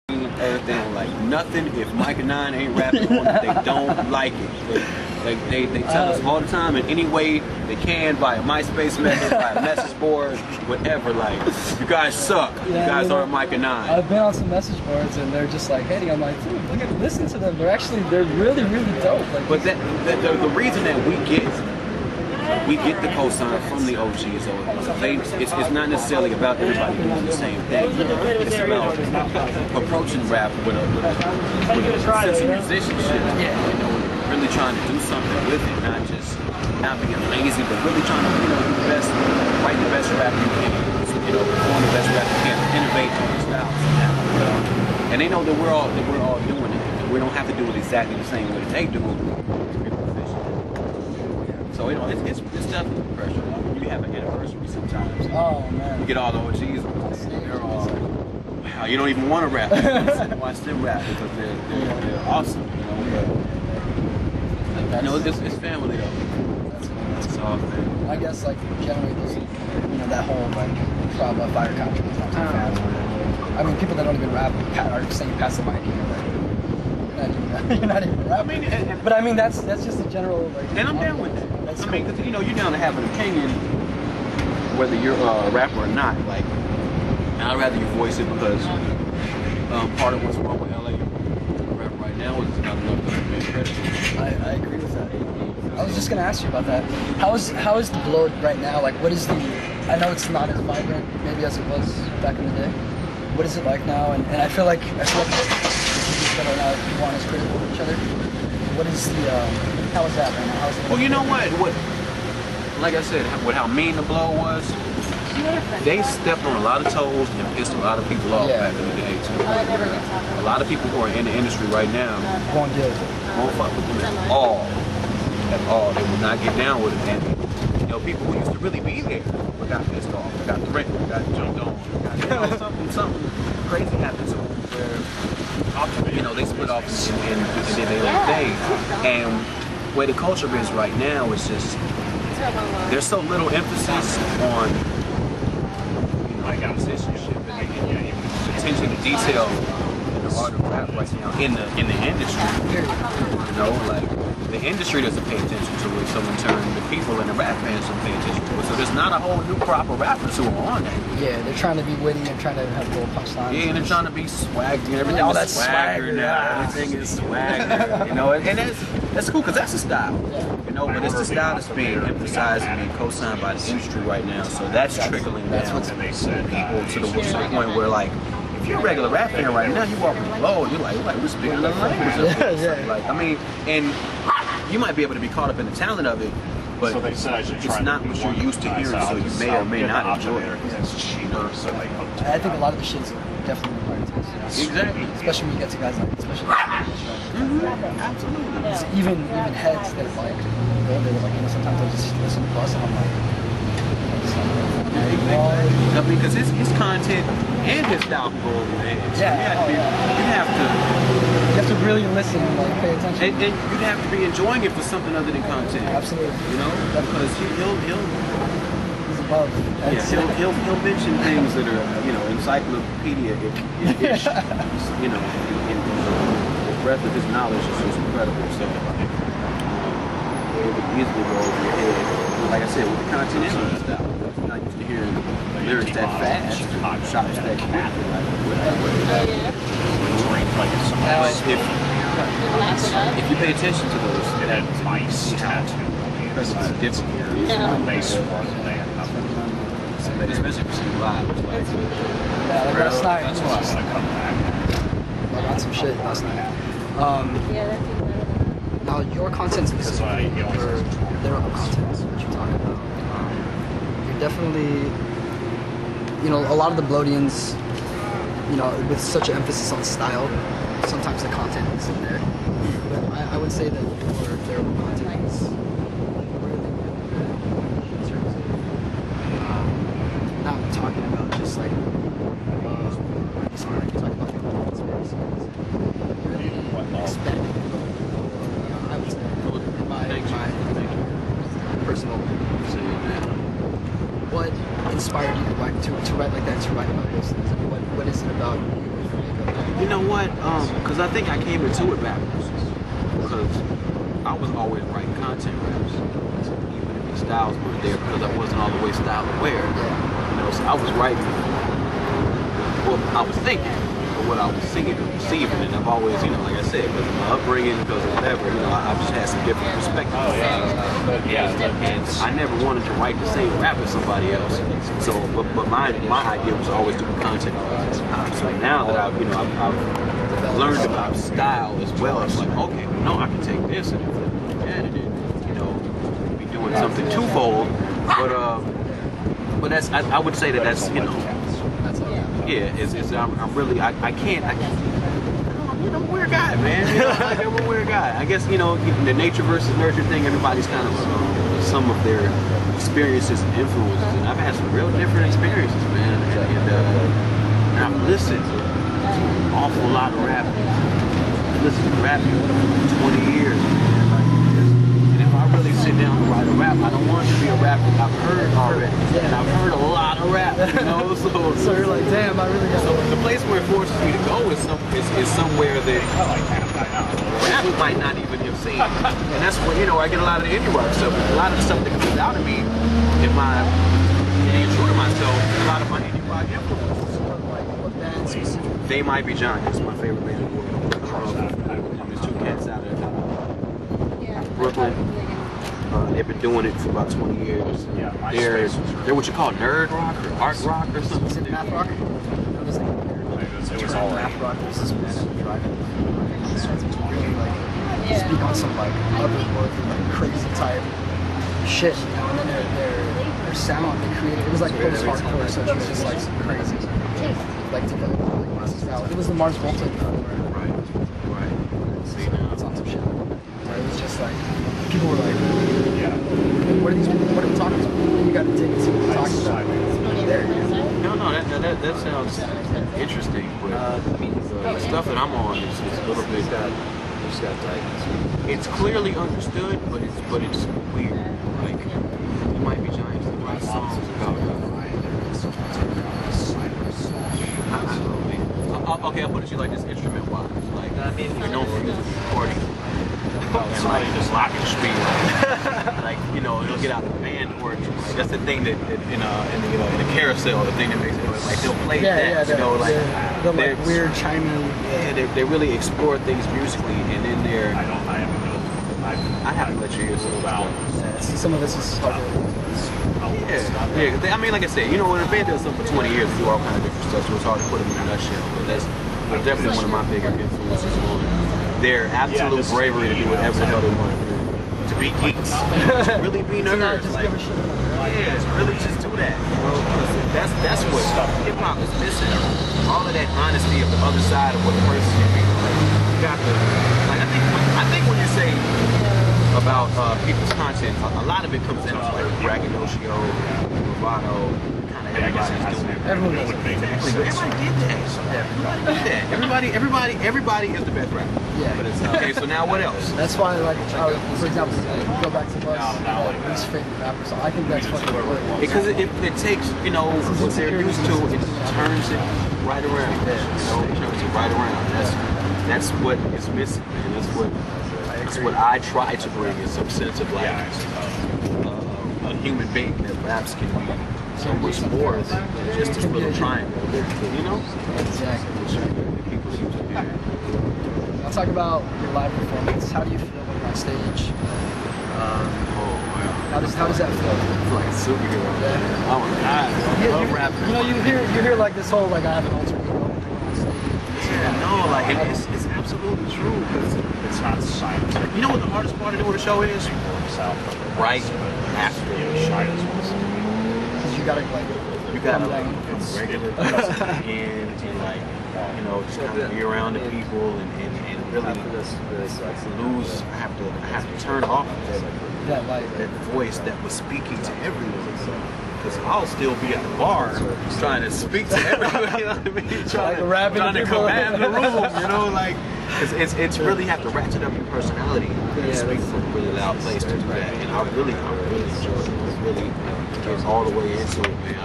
everything, like nothing. If Micah 9 ain't rapping on it, they don't like it. They tell us all the time in any way they can, via MySpace message, via message board, whatever. Like, you guys suck. You guys aren't Micah 9. I've been on some message boards and they're just like hating. I'm like, dude, look at, listen to them. They're really, really dope. Like, but the reason that we get the cosign from the OGs, it's not necessarily about everybody doing the same thing. It's about approaching rap with a sense of musicianship. You know, really trying to do something with it, not just not being lazy, but really trying to, you know, do the best, write the best rap you can, you know, perform the best rap you can, innovate on the styles. And they know that we're all doing it. We don't have to do it exactly the same way they do it. So, you know, it's definitely pressure. You have an anniversary sometimes. Oh, man. You get all the OGs. They're all, wow, you don't even want to rap. Watch them rap because they're awesome, you know. But, you know, it's family though. That's all family. I guess, like, generally, there's, you know, that whole, like, from a fire country is not too fast. I mean, people that don't even rap are saying pass the mic. You're not even rapping. I mean, but I mean, that's just a general, like. And I'm down with that. I mean, cause, you know, you're down to have an opinion, whether you're a rapper or not. Like, I'd rather you voice it because part of what's wrong with LA rap right now is not enough documentary credit. I agree with that. I was just gonna ask you about that. How is the blow right now? Like, what is the? I know it's not as vibrant maybe as it was back in the day. What is it like now? And I feel like the people that are now aren't as critical of each other. What is the? How is that right now? How is it? Well, you know what? Like I said, with how mean the blow was, they stepped on a lot of toes and pissed a lot of people off back in the day too. A lot of people who are in the industry right now won't fuck with them at all. At all. They will not get down with it. And, you know, people who used to really be there got pissed off, got threatened, got jumped on, something crazy happened to them where, you know, they split off and did their own thing. And where the culture is right now is just, there's so little emphasis on, you know, musicianship and attention to detail in the art of rap right now in the industry. You know, like, the industry doesn't pay attention to it, so in turn the people in the rap fans don't pay attention to it. So there's not a whole new crop of rappers who are on there. Yeah, they're trying to be witty and trying to have little punchlines. Yeah, and they're trying to be swaggy. Everything is swagger now. Everything is swagger. You know, and that's cool because that's a style. You know, but it's the style that's being emphasized and being co-signed by the industry right now. So that's trickling down to people to the point where, like, if you're a regular rap fan right now, you walking below, you're like, we're speaking another language. Like, I mean, and you might be able to be caught up in the talent of it, but it's not what you're used to hearing, so you may or may not enjoy it. I think a lot of the shit's definitely required. Exactly. Especially when you get to guys like, especially absolutely. Even heads that like, they were like, you know, sometimes I just listen to Bus and I'm like, I mean, because his content and his style go over there. So you have to really listen and like pay attention. And you'd have to be enjoying it for something other than content. Absolutely. You know, because he'll he's above. He'll mention things that are, you know, encyclopedia-ish. You know, the breadth of his knowledge is just incredible. So it would easily go over your head. Like I said, with the content and the style. You're not used to hearing lyrics that fast, shots that quick. But if you pay attention to those, that's incredibly difficult. Especially if you see live. Yeah, like last night. That's why I come back. I got some shit last night. Now your content's because their other contents, what you talk about. You're definitely, you know, a lot of the Bloodians, you know, with such an emphasis on style, sometimes the content isn't there. But I would say that their content is really good in terms of not talking about just like sorry, talking about the conspiracies. Really expanding. I would say, in my personal opinion, what inspired you to write like that, to write about those things? What is it about you? You know what? Because I think I came into it backwards. Because I was always writing content raps, even if the styles weren't there, because I wasn't all the way style aware. You know, so I was writing what I was thinking, or what I was seeing and receiving, and I've always, you know, like I said, because of my upbringing, because of whatever, you know, I've just had some different perspectives. And I never wanted to write the same rap as somebody else. So, but my idea was always to be content. So now that I've learned about style as well, it's like, okay, no, I can take this and edit it, you know, be doing something twofold. But that's, I would say that's, you know, yeah, I'm really, I can't, I'm a weird guy, man. You know, I'm a weird guy. I guess, you know, the nature versus nurture thing, everybody's kind of some of their experiences and influences, and I've had some real different experiences, man. And I've listened to an awful lot of rap. I've listened to rap music for 20 years, man. And if I really sit down and write a rap, I don't want it to be a rap that I've heard already. And I've heard a lot of rap, you know. So you're like, damn, I really got. So the place where it forces me to go is somewhere that rap might not even have seen. And that's where, you know, I get a lot of the indie rock stuff. A lot of the stuff that comes out of me in my intro to myself, a lot of my indie rock influences. They Might Be Giants, my favorite band in the world. There's two cats out of Brooklyn. They've been doing it for about 20 years. They're what you call nerd rock or art rock or something. Is it math rock? It was all math rock. There's this man in the drive-in. Speak on some like otherworldly, like crazy type shit. You know, and their sound they created. It was like post hardcore, so it was just like some crazy. Like together, like massive style. It was the Mars Volta. Right. It's on some shit. It was just like people were like, what are these people? What are we talking about? You got to dig and see what they're talking about. No, that sounds interesting, but the stuff that I'm on is a little bit. It's clearly understood, but it's weird. Like It Might Be Giants. They write songs about. Okay, I'll put it to you like this, instrument-wise. Like, you're known for music recording. And like just glockenspiel. Like, you know, it'll get out the band organ. Like, that's the thing that in the carousel, the thing that makes it like they'll play that. You know, like the like weird chiming. Yeah, they really explore things musically, and then they're. I have to let you hear some about. Some of this is hard to. Yeah. I mean, like I said, you know, when a band does something for 20 years, they do all kinds of different stuff, so it's hard to put them in a nutshell. But that's definitely one of my bigger influences on their absolute bravery to do whatever the hell they want to do. To be geeks, to really be nerds. Like, yeah, really just do that. You know, that's what hip hop is missing. All of that honesty of the other side of what a person can be. Like, you got to, like, I think when you say about people's content, a lot of it comes down to like braggadocio, bravado. Everybody's doing it. Everyone does it. Exactly. But everybody did that. Everybody is the best rapper. Yeah. But it's okay. So now what else? That's why, like, for example, go back to Buzz, least favorite rapper. So I think that's fucking good. Because it takes, you know, what they're used to, it turns it right around. You know, it turns it right around. That's what is missing, man. That's what I try to bring is some sense of like a human being that raps can be so much more than just this little triangle, you know? Exactly. People seem to do. I'll talk about your live performance. How do you feel when you're on stage? How does that feel? I feel like a superhero. Yeah. Oh my God. I love rapping. You know, you hear like this whole like I have an alter ego. Yeah, no, like it's absolutely true because it's not science. You know what the hardest part of doing a show is? Right after the show. You gotta like regular person and like, you know, just kind of be around the people and really lose. I have to turn off that voice that was speaking to everyone. Because I'll still be at the bar trying to speak to everyone. You know what I mean? Trying to command the room. You know, like it's really have to ratchet up your personality and speak from a really loud place to do that. And I really enjoy it. Really get all the way into it, man.